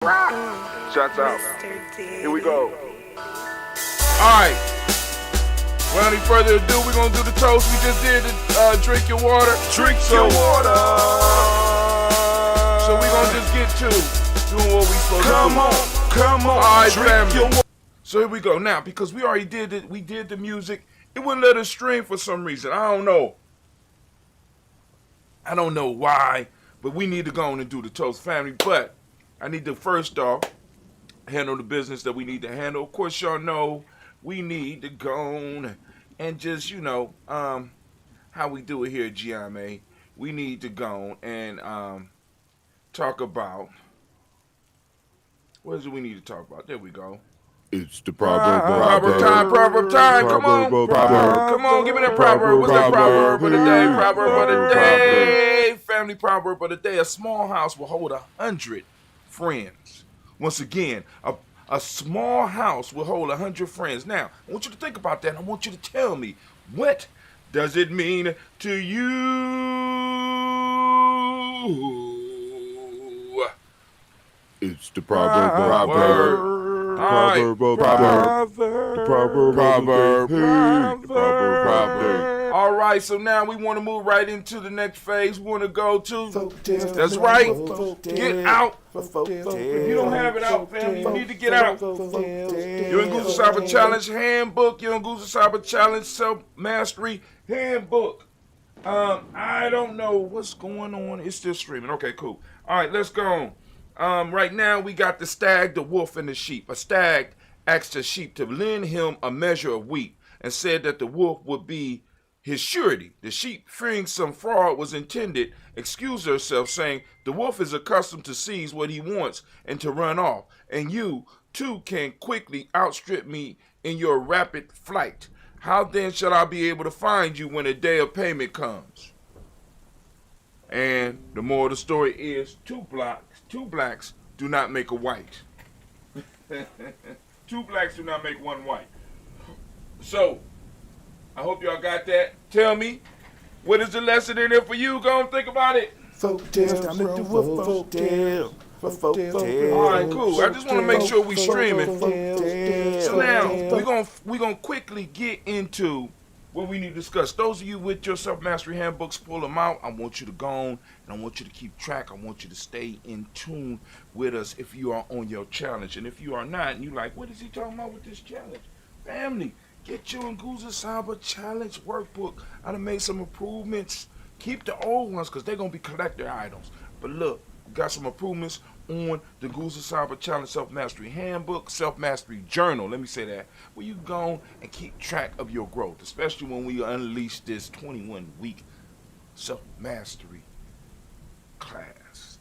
Shots out. Here we go. Alright. Without any further ado, we're going to do the toast. We just did the drink your water. Drink your water. So we're going to just get to doing what we supposed to do. Come on. Alright, family. So here we go. Now, because we already did it, we did the music. It wouldn't let us stream for some reason. I don't know. I don't know why, but we need to go on and do the toast, family. But I need to first off handle the business that we need to handle. Of course, y'all know we need to go on and just, how we do it here at GMA. We need to go on and talk about, what is it we need to talk about? There we go. It's the proverb time. Come on, give me that proverb. What's that proverb of the day? Proverb of the day. Family proverb of the day. A small house will hold 100 friends. Once again, a small house will hold 100 friends. Now, I want you to think about that. I want you to tell me, what does it mean to you? It's the proverb. All right, so now we want to move right into the next phase. We want to go to, that's right, get out. If you don't have it out, family, you need to get out. You're in Guza Cyber Challenge Handbook. You're in Guza Cyber Challenge Self-Mastery Handbook. I don't know what's going on. It's still streaming. Okay, cool. All right, let's go on. Right now, we got the stag, the wolf, and the sheep. A stag asked the sheep to lend him a measure of wheat and said that the wolf would be his surety. The sheep, fearing some fraud was intended, excused herself, saying, "The wolf is accustomed to seize what he wants and to run off, and you, too, can quickly outstrip me in your rapid flight. How then shall I be able to find you when the day of payment comes?" And the moral of the story is, two blacks do not make a white. Two blacks do not make one white. So, I hope y'all got that. Tell me, what is the lesson in there for you? Go and think about it. Folk-tales, time to do a folk-tale. All right, cool. I just want to make sure we streaming. So now, we're gonna quickly get into what we need to discuss. Those of you with your self-mastery handbooks, pull them out. I want you to go on, and I want you to keep track. I want you to stay in tune with us if you are on your challenge. And if you are not, and you're like, what is he talking about with this challenge? Family, get your Guza Cyber Challenge workbook. I done made some improvements. Keep the old ones, because they're going to be collector items. But look, we got some improvements on the Guza Cyber Challenge Self-Mastery Handbook, Self-Mastery Journal, let me say that, where you go and keep track of your growth, especially when we unleash this 21-week self-mastery class,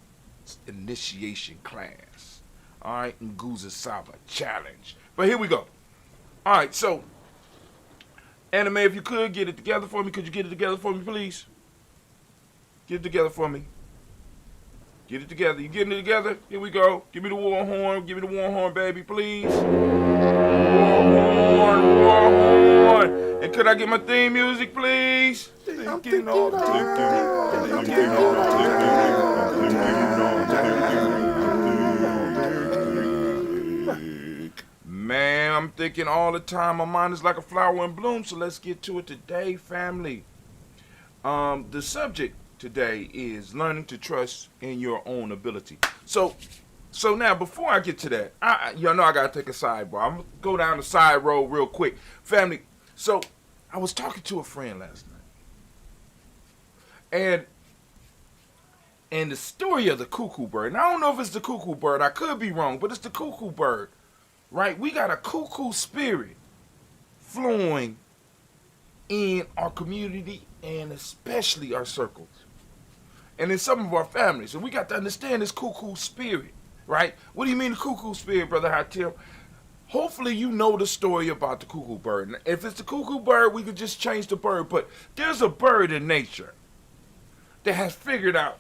initiation class, all right, in Guza Cyber Challenge. But here we go. All right, so, Anime, if you could, get it together for me. Could you get it together for me, please? Get it together for me. Get it together. You getting it together? Here we go. Give me the war horn. Give me the war horn, baby, please. War horn, war horn. And could I get my theme music, please? Man, I'm thinking all the time. My mind is like a flower in bloom. So let's get to it today, family. The subject today is learning to trust in your own ability. So now, before I get to that, y'all know I gotta take a sidebar. I'm gonna go down the side road real quick, family. So I was talking to a friend last night, and the story of the cuckoo bird. And I don't know if it's the cuckoo bird. I could be wrong, but it's the cuckoo bird, right? We got a cuckoo spirit flowing in our community and especially our circles. And in some of our families. And we got to understand this cuckoo spirit, right? What do you mean the cuckoo spirit, Brother Hatil? Hopefully you know the story about the cuckoo bird. If it's the cuckoo bird, we could just change the bird. But there's a bird in nature that has figured out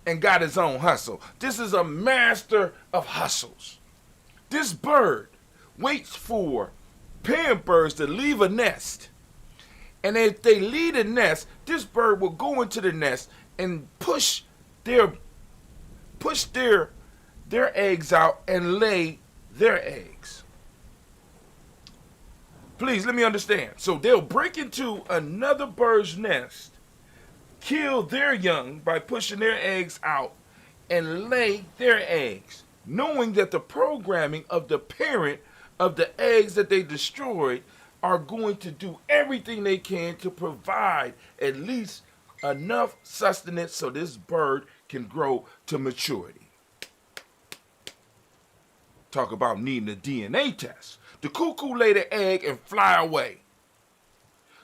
and got his own hustle. This is a master of hustles. This bird waits for parent birds to leave a nest. And if they leave a nest, this bird will go into the nest and push their their eggs out and lay their eggs. Please let me understand. So they'll break into another bird's nest, kill their young by pushing their eggs out, and lay their eggs, knowing that the programming of the parent of the eggs that they destroyed are going to do everything they can to provide at least enough sustenance so this bird can grow to maturity. Talk about needing a DNA test. The cuckoo lay the egg and fly away.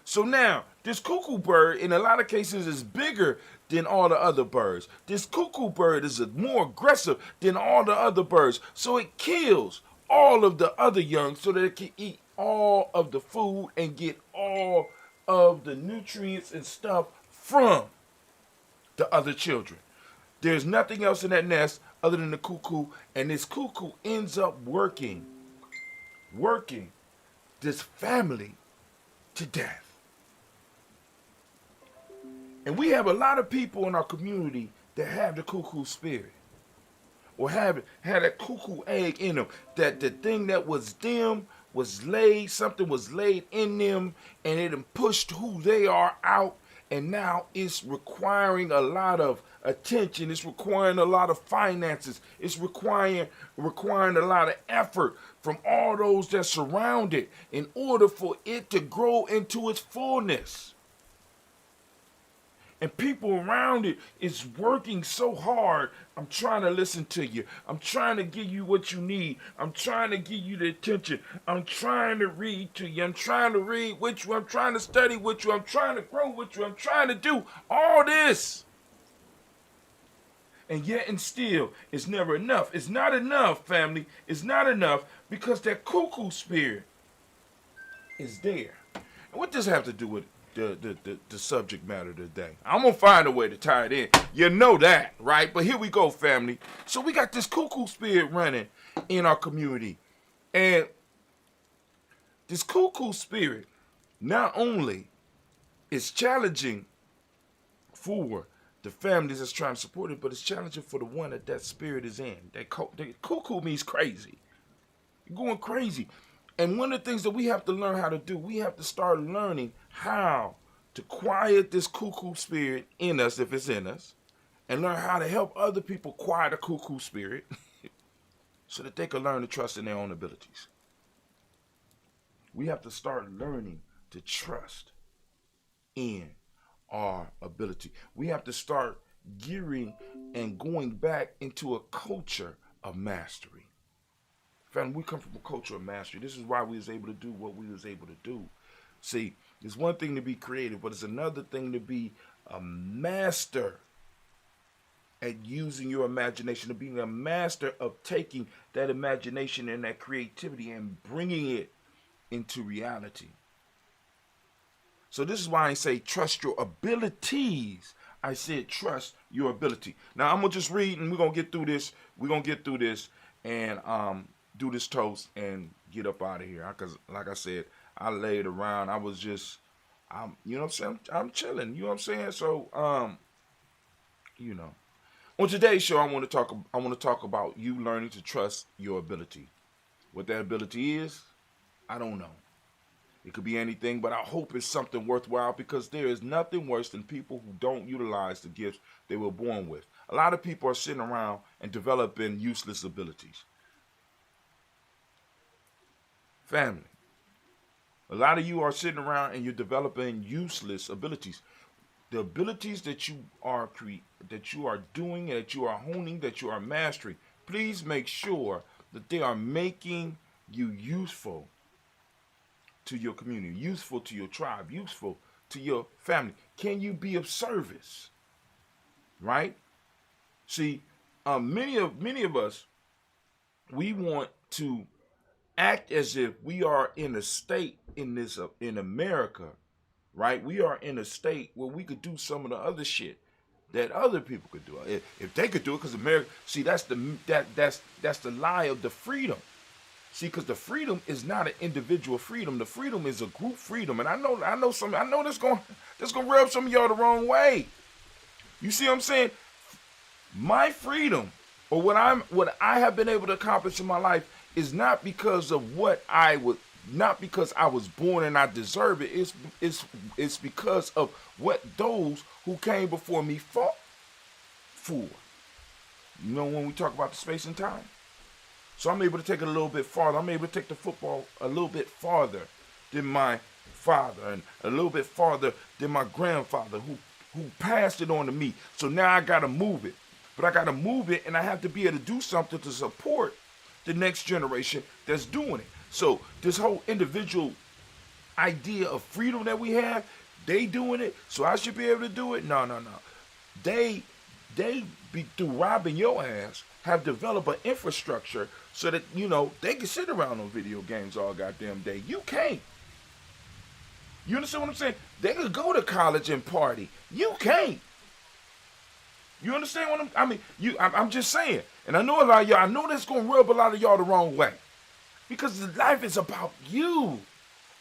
So now, this cuckoo bird, in a lot of cases, is bigger than all the other birds. This cuckoo bird is more aggressive than all the other birds. So it kills all of the other young so that it can eat all of the food and get all of the nutrients and stuff from the other children. There's nothing else in that nest other than the cuckoo, and this cuckoo ends up working this family to death. And we have a lot of people in our community that have the cuckoo spirit, or had that cuckoo egg in them, that the thing that was them was laid, something was laid in them, and it pushed who they are out, and now it's requiring a lot of attention, it's requiring a lot of finances, it's requiring a lot of effort from all those that surround it in order for it to grow into its fullness. And people around it is working so hard. I'm trying to listen to you. I'm trying to give you what you need. I'm trying to give you the attention. I'm trying to read to you. I'm trying to read with you. I'm trying to study with you. I'm trying to grow with you. I'm trying to do all this. And yet and still, it's never enough. It's not enough, family. It's not enough because that cuckoo spirit is there. And what does this have to do with the subject matter today? I'm going to find a way to tie it in. You know that, right? But here we go, family. So we got this cuckoo spirit running in our community. And this cuckoo spirit not only is challenging for the families that's trying to support it, but it's challenging for the one that spirit is in. The cuckoo means crazy. You're going crazy. And one of the things that we have to learn how to do, we have to start learning how to quiet this cuckoo spirit in us, if it's in us, and learn how to help other people quiet the cuckoo spirit so that they can learn to trust in their own abilities. We have to start learning to trust in our ability. We have to start gearing and going back into a culture of mastery. Family, we come from a culture of mastery. This is why we was able to do what we was able to do. See, it's one thing to be creative, but it's another thing to be a master at using your imagination, to being a master of taking that imagination and that creativity and bringing it into reality. So this is why I say trust your abilities. I said trust your ability. Now I'm gonna just read and we're gonna get through this. We're gonna get through this and do this toast and get up out of here. Cause like I said, I laid around. I was just, you know what I'm saying? I'm chilling. You know what I'm saying? So you know, on today's show, I want to talk about you learning to trust your ability. What that ability is, I don't know. It could be anything, but I hope it's something worthwhile because there is nothing worse than people who don't utilize the gifts they were born with. A lot of people are sitting around and developing useless abilities. Family, a lot of you are sitting around and you're developing useless abilities. The abilities that you are doing and that you are honing, that you are mastering, please make sure that they are making you useful to your community, useful to your tribe, useful to your family. Can you be of service? Right? See, many of us, we want to act as if we are in a state in America, right? We are in a state where we could do some of the other shit that other people could do. If they could do it, because America, see, that's the lie of the freedom. See, because the freedom is not an individual freedom. The freedom is a group freedom. And I know that's gonna rub some of y'all the wrong way. You see what I'm saying? My freedom or what I have been able to accomplish in my life is not because of not because I was born and I deserve it. It's because of what those who came before me fought for. You know, when we talk about the space and time. So I'm able to take it a little bit farther. I'm able to take the football a little bit farther than my father, and a little bit farther than my grandfather who passed it on to me. So now I gotta move it. But I gotta move it, and I have to be able to do something to support the next generation that's doing it. So this whole individual idea of freedom that we have, they doing it, so I should be able to do it. No. They be through robbing your ass have developed an infrastructure so that, you know, they can sit around on video games all goddamn day. You can't. You understand what I'm saying? They could go to college and party. You can't. You understand what I'm just saying. And I know a lot of y'all, I know that's gonna rub a lot of y'all the wrong way. Because life is about you.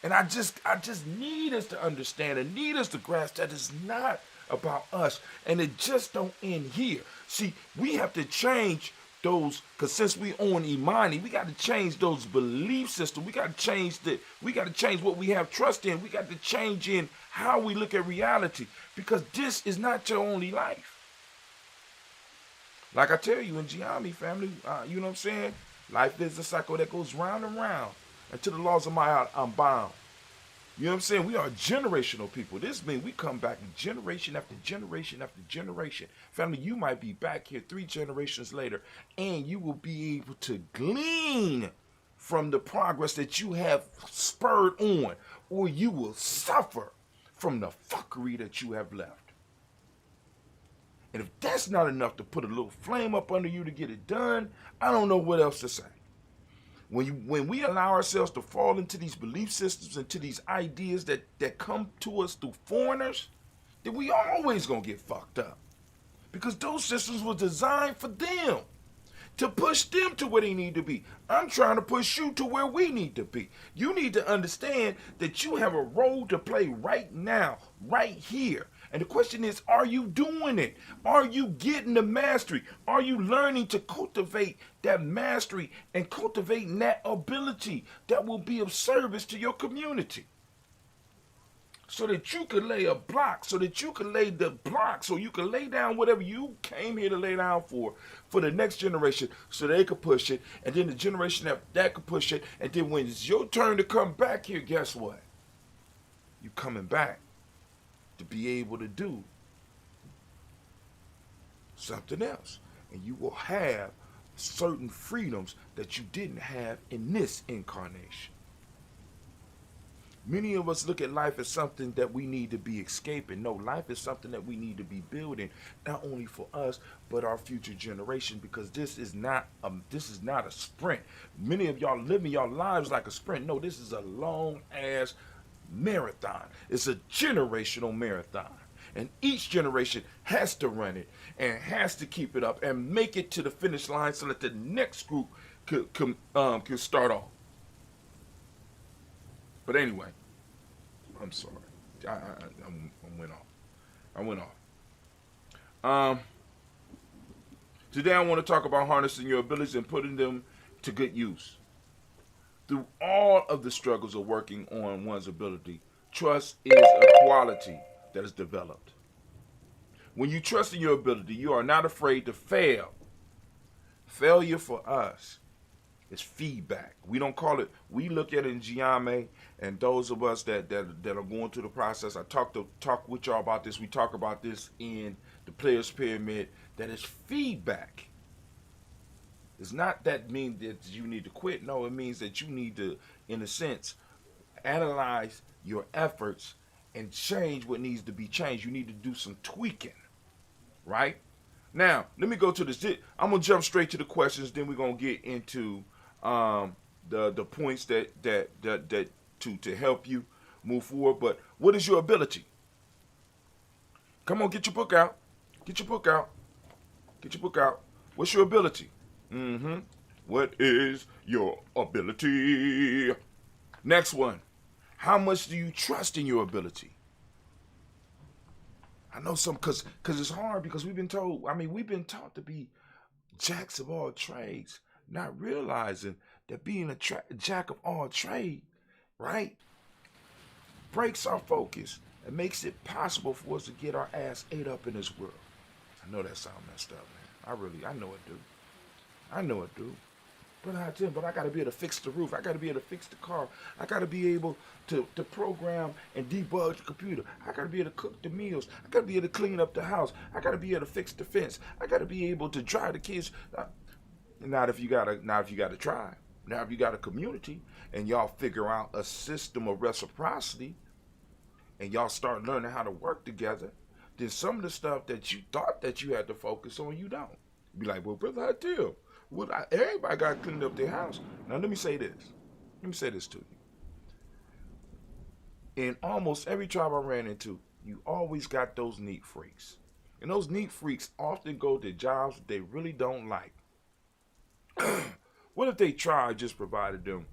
And I just need us to understand and need us to grasp that it's not about us. And it just don't end here. See, we have to change those, because since we own Imani, we got to change those belief systems. We got to change what we have trust in. We got to change in how we look at reality, because this is not your only life. Like I tell you in Giami family, you know what I'm saying? Life is a cycle that goes round and round. And to the laws of my heart, I'm bound. You know what I'm saying? We are generational people. This means we come back generation after generation after generation. Family, you might be back here 3 generations later, and you will be able to glean from the progress that you have spurred on, or you will suffer from the fuckery that you have left. And if that's not enough to put a little flame up under you to get it done, I don't know what else to say. When we allow ourselves to fall into these belief systems, into these ideas that come to us through foreigners, then we always gonna get fucked up. Because those systems were designed for them, to push them to where they need to be. I'm trying to push you to where we need to be. You need to understand that you have a role to play right now, right here. And the question is, are you doing it? Are you getting the mastery? Are you learning to cultivate that mastery and cultivating that ability that will be of service to your community? So that you can lay a block, so that you can lay the block, so you can lay down whatever you came here to lay down for the next generation, so they could push it, and then the generation that could push it, and then when it's your turn to come back here, guess what? You coming back to be able to do something else. And you will have certain freedoms that you didn't have in this incarnation. Many of us look at life as something that we need to be escaping. No, life is something that we need to be building, not only for us, but our future generation, because this is not a sprint. Many of y'all living your lives like a sprint. No, this is a long ass marathon. It's a generational marathon. And each generation has to run it and has to keep it up and make it to the finish line so that the next group could start off. But anyway, I'm sorry. I went off. Today I want to talk about harnessing your abilities and putting them to good use. Through all of the struggles of working on one's ability, trust is a quality that is developed. When you trust in your ability, you are not afraid to fail. Failure for us is feedback. We don't call it, we look at it in Giame, and those of us that are going through the process, I talk with y'all about this, we talk about this in the Players Pyramid, that is feedback. It's not that mean that you need to quit. No, it means that you need to, in a sense, analyze your efforts and change what needs to be changed. You need to do some tweaking, right? Now, let me go to this. I'm gonna jump straight to the questions. Then we're gonna get into the points that to help you move forward. But what is your ability? Come on, get your book out. Get your book out. Get your book out. What's your ability? What is your ability? Next one. How much do you trust in your ability? I know some, because it's hard, because we've been told, we've been taught to be jacks of all trades, not realizing that being a jack of all trade, right, breaks our focus and makes it possible for us to get our ass ate up in this world. I know that sound messed up, man. I know it do. I know it do. But I gotta be able to fix the roof. I gotta be able to fix the car. I gotta be able to program and debug the computer. I gotta be able to cook the meals. I gotta be able to clean up the house. I gotta be able to fix the fence. I gotta be able to drive the kids. Not if you got a tribe. Now if you got a community and y'all figure out a system of reciprocity and y'all start learning how to work together, then some of the stuff that you thought that you had to focus on, you don't. Be like, well, brother, I tell. Well, everybody got to clean up their house. Now, let me say this. Let me say this to you. In almost every tribe I ran into, you always got those neat freaks. And those neat freaks often go to jobs that they really don't like. What if they tribe just provided them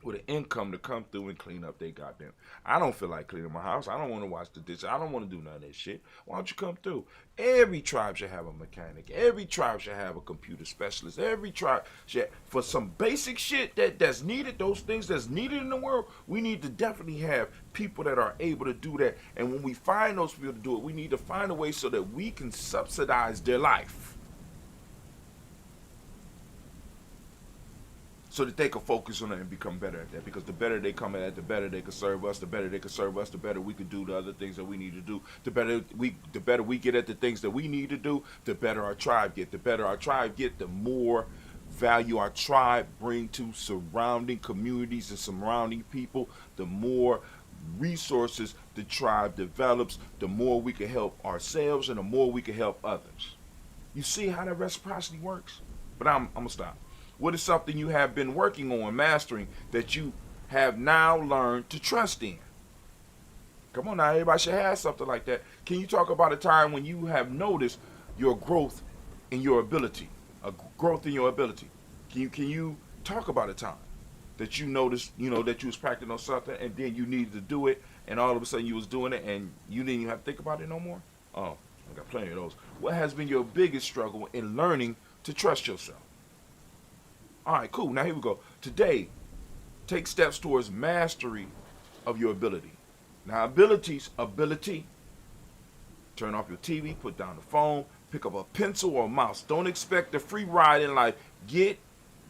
with an income to come through and clean up they goddamn. I don't feel like cleaning my house. I don't want to wash the dishes. I don't want to do none of that shit. Why don't you come through? Every tribe should have a mechanic. Every tribe should have a computer specialist. Every tribe should, for some basic shit that's needed, those things that's needed in the world, we need to definitely have people that are able to do that. And when we find those people to do it, we need to find a way so that we can subsidize their life, so that they can focus on it and become better at that. Because the better they come at it, the better they can serve us. The better they can serve us, the better we can do the other things that we need to do. The better we get at the things that we need to do, the better our tribe get. The better our tribe get, the more value our tribe bring to surrounding communities and surrounding people. The more resources the tribe develops, the more we can help ourselves and the more we can help others. You see how that reciprocity works? But I'm gonna stop. What is something you have been working on, mastering, that you have now learned to trust in? Come on now, everybody should have something like that. Can you talk about a time when you have noticed your growth in your ability, a growth in your ability? Can you talk about a time that you noticed, that you was practicing on something and then you needed to do it and all of a sudden you was doing it and you didn't even have to think about it no more? Oh, I got plenty of those. What has been your biggest struggle in learning to trust yourself? All right, cool. Now here we go. Today, take steps towards mastery of your ability. Now, ability. Turn off your TV, put down the phone, pick up a pencil or a mouse. Don't expect a free ride in life. Get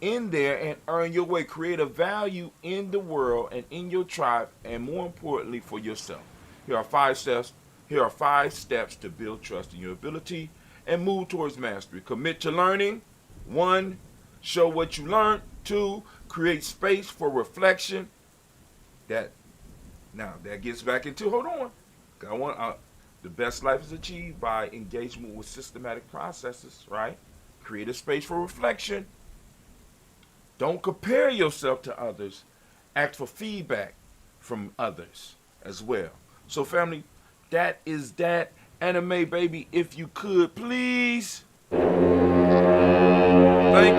in there and earn your way. Create a value in the world and in your tribe, and more importantly, for yourself. Here are 5 steps. Here are 5 steps to build trust in your ability and move towards mastery. Commit to learning. 1. Show what you learned. 2. Create space for reflection. That gets back into, hold on. The best life is achieved by engagement with systematic processes, right? Create a space for reflection. Don't compare yourself to others. Ask for feedback from others as well. So family, that is that. Anime baby, if you could please. Thank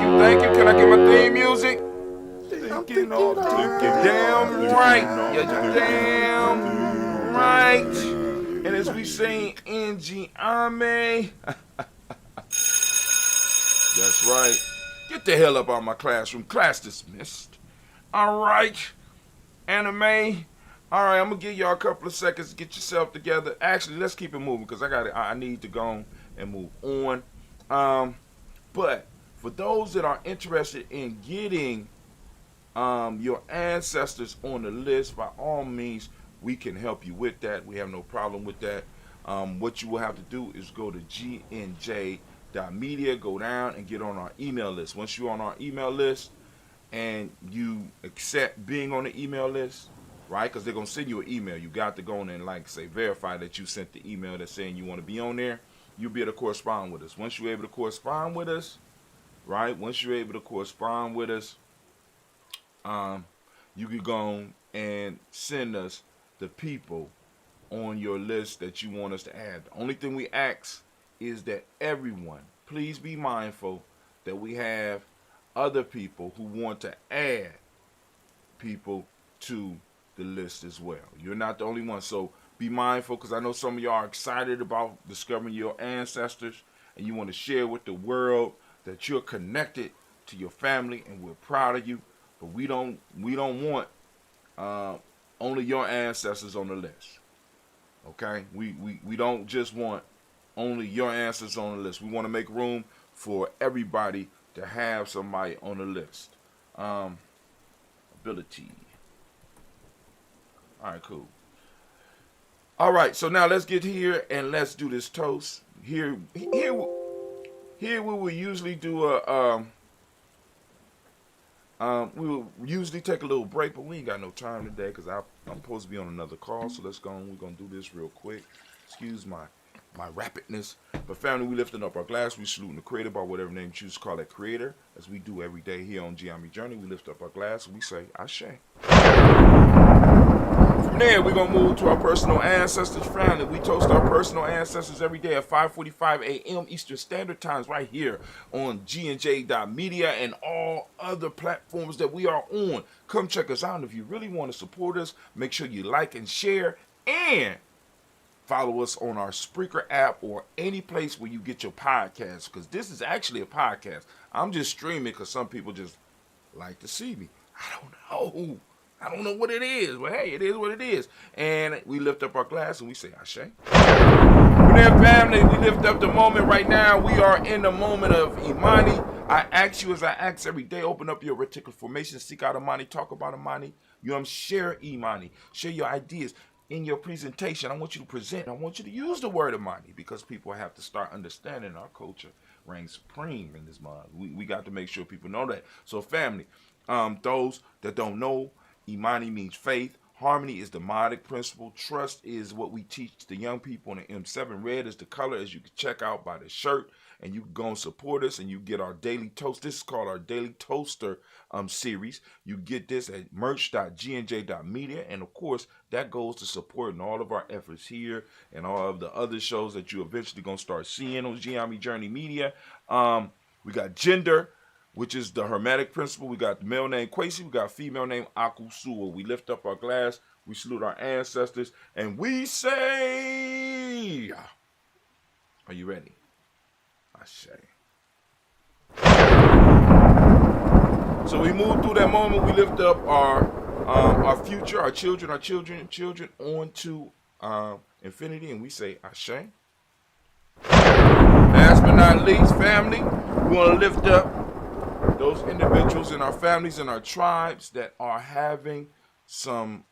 you. Can I get my theme music? Thinking damn right. You're damn right. And as we sing Imani, that's right. Get the hell up out of my classroom. Class dismissed. All right, anime. All right, I'm gonna give y'all a couple of seconds to get yourself together. Actually, let's keep it moving because I need to go and move on. But for those that are interested in getting your ancestors on the list, by all means, we can help you with that. We have no problem with that. What you will have to do is go to gnj.media, go down and get on our email list. Once you're on our email list and you accept being on the email list, right, because they're going to send you an email. You got to go in and, verify that you sent the email that's saying you want to be on there. You'll be able to correspond with us. Once you're able to correspond with us, right, you can go and send us the people on your list that you want us to add. The only thing we ask is that everyone, please be mindful that we have other people who want to add people to the list as well. You're not the only one, so be mindful, because I know some of y'all are excited about discovering your ancestors and you want to share with the world that you're connected to your family, and we're proud of you. But we don't want only your ancestors on the list. Okay, we don't just want only your ancestors on the list. We want to make room for everybody to have somebody on the list. Ability. All right, cool. All right, so now let's get here and let's do this toast. Here we will usually do we will usually take a little break, but we ain't got no time today because I'm supposed to be on another call. So let's go on. We're gonna do this real quick. Excuse my rapidness. But family, we lifting up our glass. We saluting the creator by whatever name you choose to call that creator, as we do every day here on Giami Journey. We lift up our glass and we say Ashe. From there, we're going to move to our personal ancestors, family. We toast our personal ancestors every day at 5:45 a.m. Eastern Standard Times right here on GNJ.media and all other platforms that we are on. Come check us out. And if you really want to support us, make sure you like and share and follow us on our Spreaker app or any place where you get your podcasts, because this is actually a podcast. I'm just streaming because some people just like to see me. I don't know what it is, but hey, it is what it is. And we lift up our glass and we say Ashe. We're there, family. We lift up the moment right now. We are in the moment of Imani. I ask you, as I ask every day, open up your reticular formation, seek out Imani, talk about Imani. Share Imani, share your ideas. In your presentation, I want you to present. I want you to use the word Imani, because people have to start understanding our culture reigns supreme in this month. We got to make sure people know that. So family, those that don't know, Imani means faith. Harmony is the modic principle. Trust is what we teach the young people in the M7. Red is the color, as you can check out by the shirt. And you can go and support us and you get our daily toast. This is called our Daily Toaster series. You get this at merch.gnj.media. And of course, that goes to supporting all of our efforts here and all of the other shows that you eventually going to start seeing on Giami Journey Media. We got gender, which is the Hermetic principle. We got the male name Kwesi. We got female name Akusua. We lift up our glass. We salute our ancestors. And we say, are you ready? Ashe. So we move through that moment. We lift up our future, our children onto infinity, and we say Ashe. Last but not least, family, we want to lift up those individuals in our families and our tribes that are having some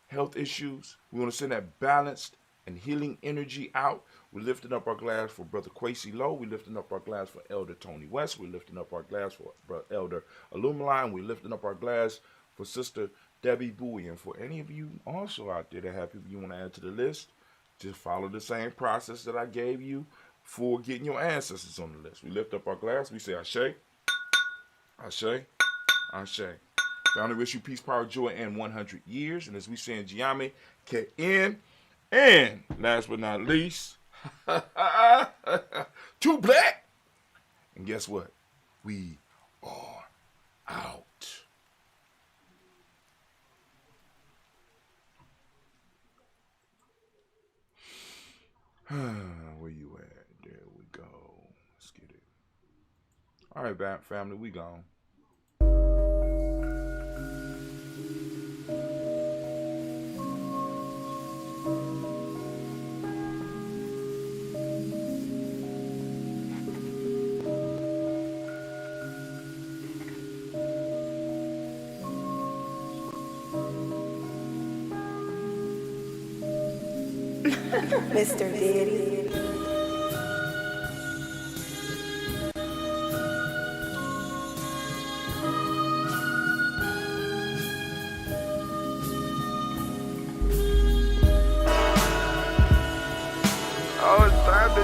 health issues. We want to send that balanced and healing energy out. We're lifting up our glass for Brother Kwesi Lowe. We're lifting up our glass for Elder Tony West. We're lifting up our glass for Elder Illumine. We're lifting up our glass for Sister Debbie Bowie. And for any of you also out there that have people you want to add to the list, just follow the same process that I gave you for getting your ancestors on the list. We lift up our glass. We say Ashe, Ashe, Ashe. Family, wish you peace, power, joy, and 100 years. And as we say in Giami, K-N. And last but not least, too black. And guess what? We are out. Where you at? There we go. Let's get it. All right, family, we gone. Mr. Diddy. Oh, it's time to